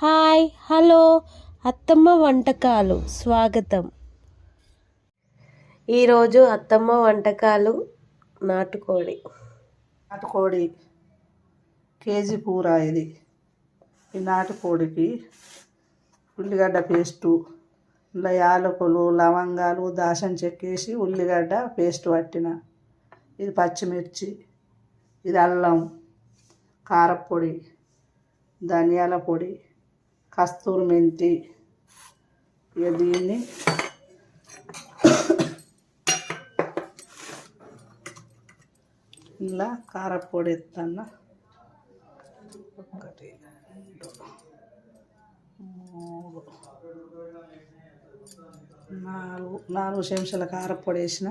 Hi hello అత్తమ్మ వంటకాలు స్వాగతం. ఈరోజు అత్తమ్మ వంటకాలు నాటుకోడి కేజీ కూర. ఇది ఈ నాటుకోడికి ఉల్లిగడ్డ పేస్టు, ఇలా యాలకులు, లవంగాలు, దాసం చెక్కేసి ఉల్లిగడ్డ పేస్ట్ పట్టిన, ఇది పచ్చిమిర్చి, ఇది అల్లం, కారపొడి, ధనియాల పొడి, కస్తూరి మెంతి. ఇక దీన్ని ఇలా కారపొడి ఎత్తన్న, 1 2 3 4 చెంచాల కారపొడి వేసిన,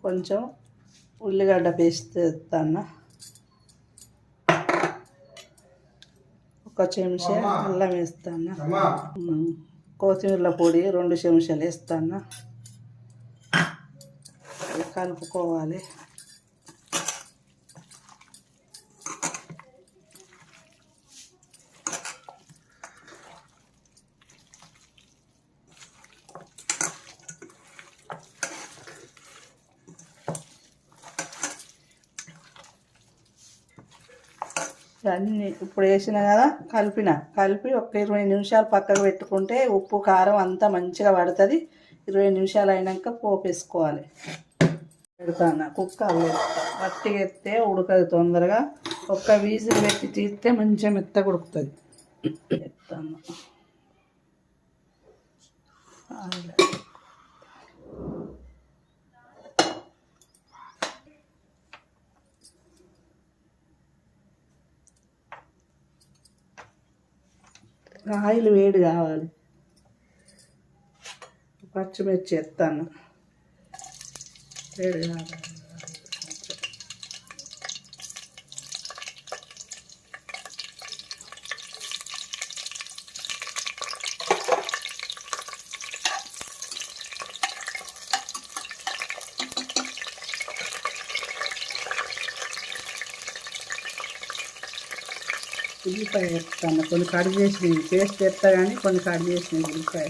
కొంచెం ఉల్లిగడ్డ పేస్ట్ ఎత్తన్న, 1 చెంచా అల్లం వేస్తాను, కొత్తిమీర పొడి 2 చెంచాలు వేస్తాను. కలుపుకోవాలి. అన్నీ ఇప్పుడు వేసిన కదా, కలిపి ఒక 20 నిమిషాలు పక్కకు పెట్టుకుంటే ఉప్పు కారం అంతా మంచిగా పడుతుంది. 20 నిమిషాలు అయినాక పోపు వేసుకోవాలి. పెడతాను కుక్కర్లో, గట్టిగా ఎత్తే ఉడకదు తొందరగా. 1 విజిల్ పెట్టి తీస్తే మంచిగా మెత్తగా ఉడుకుతుంది. ఎత్తాను ఆయిల్ వేడి కావాలి. పచ్చిమిర్చి ఎత్తాను, వేడి కావాలి. ఉల్లిపాయ వేస్తాను, కొన్ని కట్ చేసినవి పేస్ట్ వేస్తా, కానీ కొన్ని కట్ చేసినవి ఉల్లిపాయ.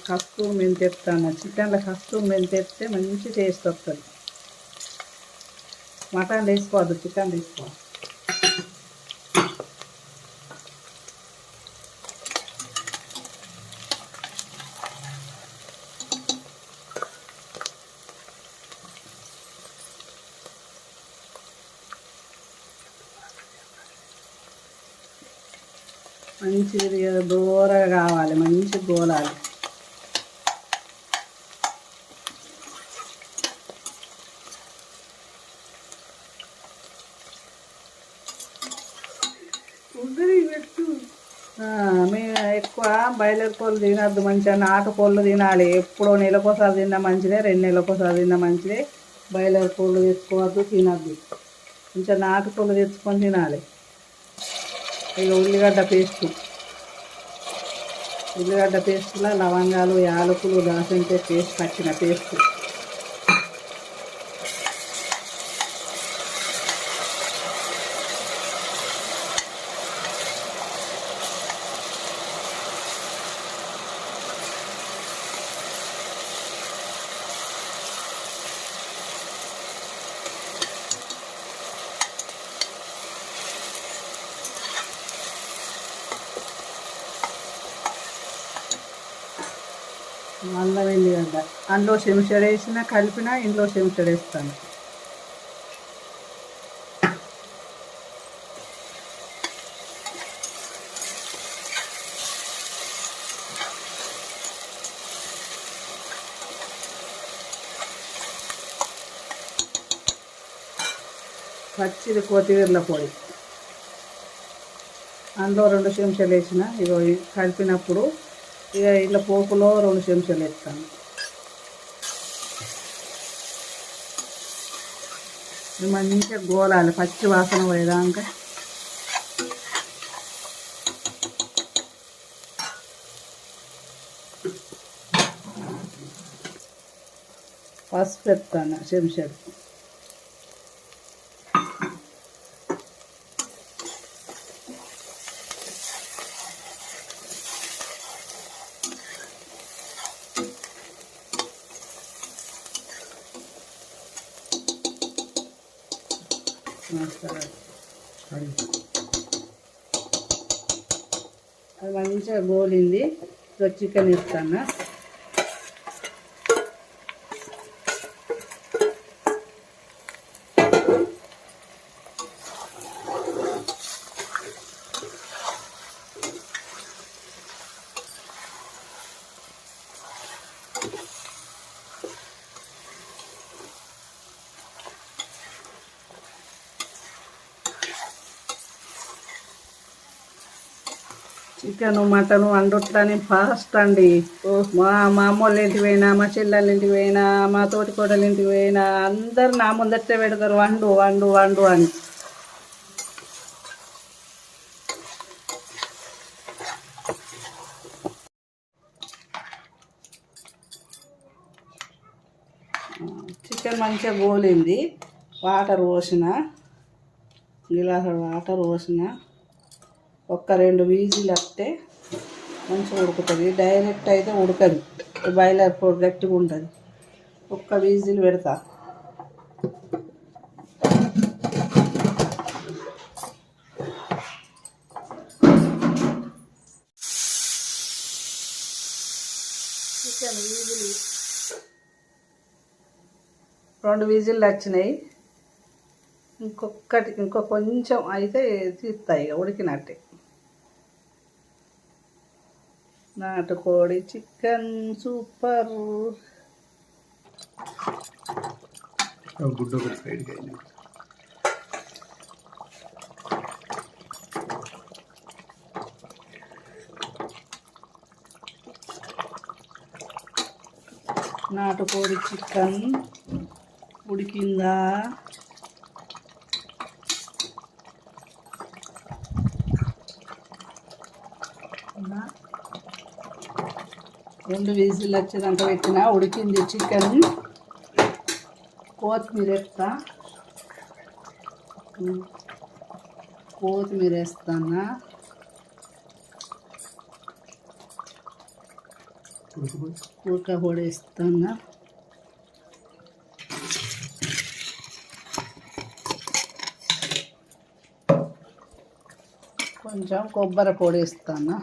కస్తూరి మెంతి ఎత్తాను. చికెన్లో కస్తూరి మెంతి ఎత్తే మంచి టేస్ట్ వస్తుంది. మటన్ వేసుకోవద్దు, చికెన్ వేసుకోవాలి. మంచిగా దూరగా కావాలి, మంచి గోలాలి. మేము ఎక్కువ బాయిలర్ కోళ్ళు తినద్దు, మంచిగా నాటుకోళ్ళు తినాలి. ఎప్పుడో నెలకోసారి తిన్నా మంచిదే, 2 నెలలకోసారి తిన్నా మంచిదే. బాయిలర్ కోళ్ళు తెచ్చుకోవద్దు, తినద్దు. మంచిగా నాటుకోళ్ళు తెచ్చుకొని తినాలి. ఇక ఉల్లిగడ్డ పేస్టులో లవంగాలు, యాలకులు, దాసం పేస్ట్ పట్టిన పేస్ట్. అల్లం వెల్లిగడ్డ అందులో చెంచాడు వేసిన, కలిపిన ఇందులో చెంచాడు వేస్తాను. పచ్చిది కొత్తిమీర పొడి అందులో 2 చెంచాలు వేసిన. ఇగో కలిపినప్పుడు ఇక ఇట్లా పోపులో 2 చెంచాలు వేస్తాను. మంచిగా గోలాలి, పచ్చి వాసన పోయేదాకా పసుపు ఎత్తాను చెంచాడు. అది మంచిగా గోలింది. ఇప్పుడు చికెన్ ఇస్తాను. చికెను మటను వండుతాని ఫాస్ట్ అండి. మా అమ్మోళ్ళ ఇంటికి పోయినా, మా చెల్లెళ్ళ ఇంటికి పోయినా, మా తోటి కోడల ఇంటికి పోయినా అందరు నా ముందటే పెడతారు వండు వండు వండు అని. చికెన్ మంచిగా గోలింది. వాటర్ పోసిన, గిలాసు వాటర్ పోసిన. ఒక్క 2 విజిల్ వస్తే మంచిగా ఉడుకుతుంది. డైరెక్ట్ అయితే ఉడకదు, బాయిలర్ పొడి గట్టిగా ఉంటుంది. ఒక్క విజిల్ పెడతా. చికెన్ విజిల్ 2 విజిల్ వచ్చినాయి. ఇంకో కొంచెం అయితే తీస్తాయి, ఉడికినట్టే. నాటుకోడి చికెన్ సూపర్. నాటుకోడి చికెన్ ఉడికిందా? రెండు విజిల్ వచ్చేదాకా పెట్టిన, ఉడికింది చికెన్. కొత్తిమీర వేస్తా, కొత్తిమీర వేస్తాను. పొడి వేస్తాను. కొంచెం కొబ్బరి పొడి వేస్తాను.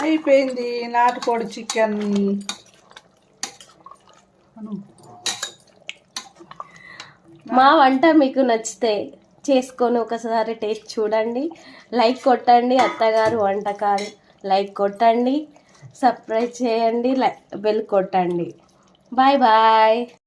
అయిపోయింది నాటుకోడి చికెన్. మా వంట మీకు నచ్చితే చేసుకొని ఒకసారి టేస్ట్ చూడండి. లైక్ కొట్టండి. అత్తగారు వంటకాలు లైక్ కొట్టండి, సబ్స్క్రైబ్ చేయండి, బెల్ కొట్టండి. Bye bye.